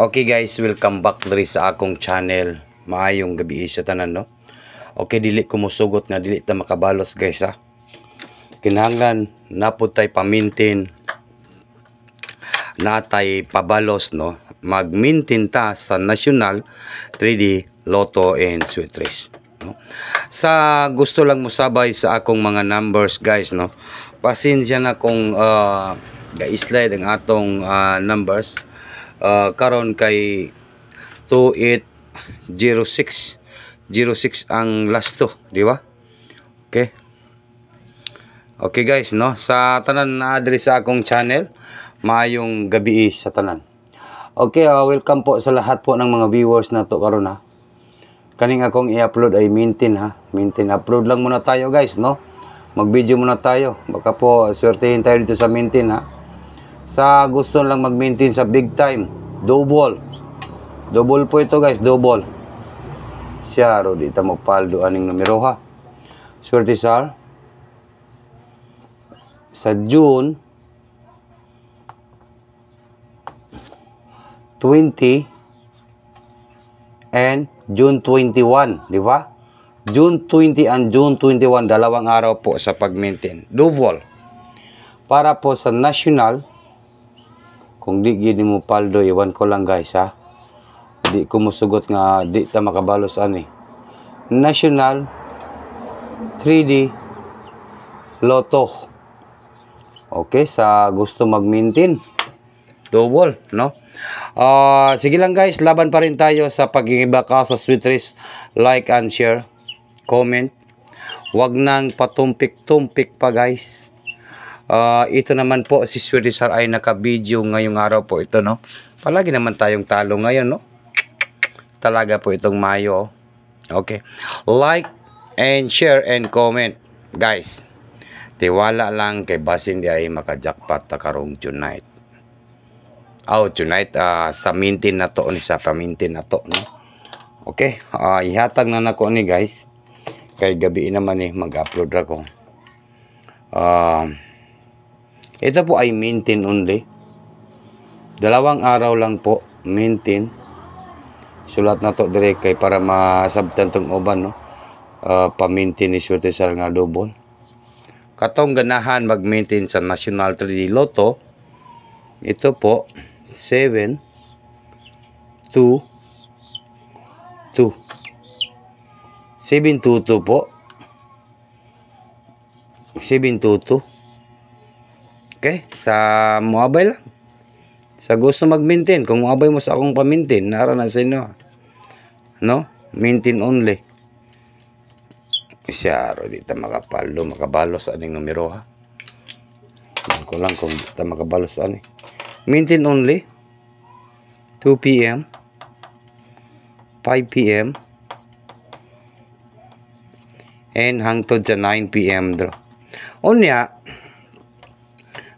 Okay guys, welcome back diri sa akong channel. Maayong gabi sa tanan, no? Okay, dili ko musugot nga dili ta makabalos guys, ha. Kinahanglan napud tay pamintin, natay pabalos, no? Magmintin ta sa National 3D Lotto and Sweet Race, no? Sa gusto lang musabay sa akong mga numbers guys, no? Pasensya na kung ga-slide ang atong numbers. Karon kay 2806 ang last to, di ba? Okay. Okay guys, no, sa tanan na adre sa akong channel, maayong gabi sa tanan. Okay, welcome po sa lahat po ng mga viewers na to karon, ha. Kaning akong i-upload ay maintain, ha. Maintain, upload lang muna tayo guys, no. Mag-video muna tayo. Baka po swertehin tayo dito sa maintain, ha. Sa gusto lang mag-maintain sa big time, double po ito guys, double siya ro, di ta magpaldo aning numero, ha. Swerte sa June 20 and June 21, di ba? June 20 and June 21, dalawang araw po sa pag-maintain double. Para po sa national, kung di gini mo paldo, iwan ko lang guys, ha. Di ko musugot nga di ta makabalos ani. National 3D Lotto. Okay, sa gusto mag-maintain double, no? Sige lang guys, laban pa rin tayo sa pag-ibaka sa Sweet Race. Like and share, comment. Wag nang patumpik-tumpik pa guys. Ito naman po si Swerte Sar ay naka-video ngayong araw po ito, no? Palagi naman tayong talo ngayon, no? Talaga po itong Mayo, oh. Okay. Like and share and comment, guys. Tiwala lang kay basin di ay maka-jackpot ta karong tonight. Tonight sa maintain na to ni sa pamintin na to, no? Okay. Ihatag na nako ni guys. Kay gabi naman mag-upload ako. Ito po ay maintain only. Dalawang araw lang po maintain. Sulat na to direct kay para masabtan tong uban, no. Pa-maintain ni Swerte Sar nga double. Katong ganahan mag-maintain sa National 3D Lotto. Ito po 7 2 2 722 po. 722. Okay, sa mobile lang. Sa gusto mag-maintain, kung mobile mo sa akong pa-maintain, nara na sa inyo, no? Maintain only. Siya, di ta makapalo, makabalos aning numero, ha. Ko lang kung di ta makabalos ani. Maintain only. 2 PM, 5 PM, and hangtod sa 9 PM draw. Unya,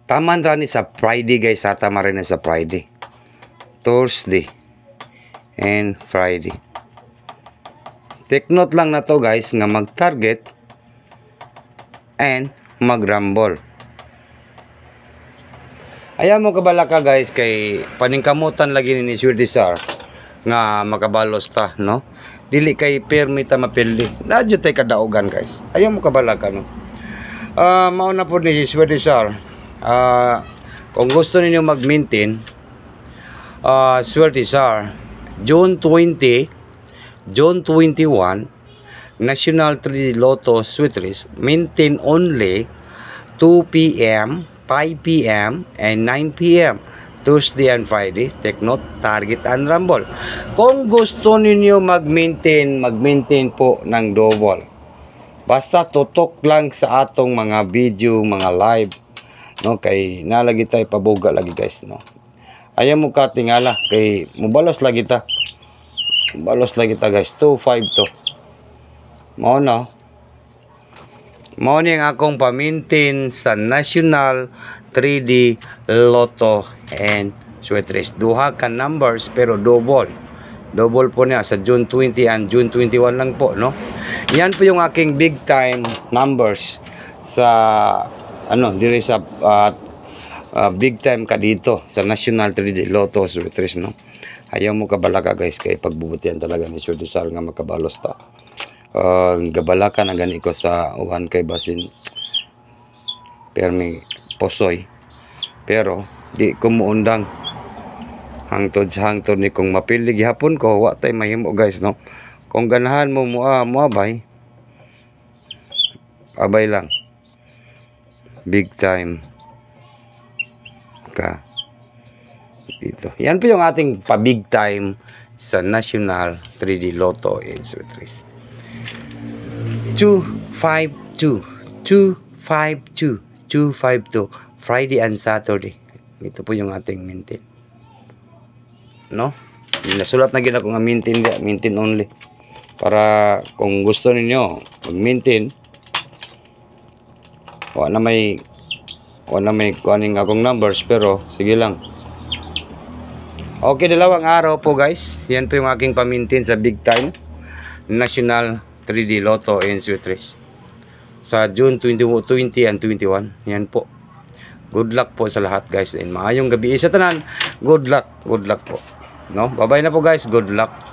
taman rani sa Friday guys, sa tama rin sa Friday, Thursday, and Friday. Take note lang na to guys nga mag-target and mag-rumble. Ayaw mo kabala ka guys kay paningkamutan lagi ni Swerte Sar nga makabalos ta, no? Dili kay permit ta mapildi. Nadyo tay kadaugan guys. Ayaw mo kabala ka, no? Mauna po ni Swerte Sar. Kung gusto niyo mag-maintain, Swerte Sar, June 20, June 21, National 3D Lotto Sweet Race, maintain only 2 PM, 5 PM, and 9 PM, Thursday and Friday. Take note, target and rumble. Kung gusto niyo mag-maintain po ng double. Basta tutok lang sa atong mga video, mga live, no, kay nalagi tayo pabuga lagi guys, no. Ayaw mo katingala kay mubalos lagi ta. Balos lagi ta guys. 2-5 to. Mao na. Mao ni ang akong pamintin sa National 3D Lotto and Sweet Race. Duha ka numbers pero double. Double po niya sa June 20 and June 21 lang po, no. Yan po yung aking big time numbers sa dire sa big time ka dito sa National 3D Lotto Sweet Race, no. Ayaw mo kabalaka guys kay pagbubutihan talaga ni Swerte Sar nga makabalos ta. Gabalaka na gani ko sa uwan kay basin permi posoy. Pero di ko muundang hangtod sa hangtod ni kung mapili gihapon ko wa tay mahimo guys no. Kung ganahan mo moabay abay lang. Big time ka dito. Yan po yung ating pa-big time sa National 3D Lotto in Switzerland. 252 252 252 Friday and Saturday. Ito po yung ating maintain. No? Nasulat na gina ko nga maintain, maintain only. Para kung gusto ninyo mag-maintain, wala may kuaning akong numbers, pero sige lang. Okay, dalawang araw po guys. Yan po yung aking pamintin sa big time National 3D Lotto in Switzerland sa June 20 and 21. Yan po. Good luck po sa lahat guys. And maayong gabi sa tanan. Good luck po. No? Bye-bye na po guys. Good luck.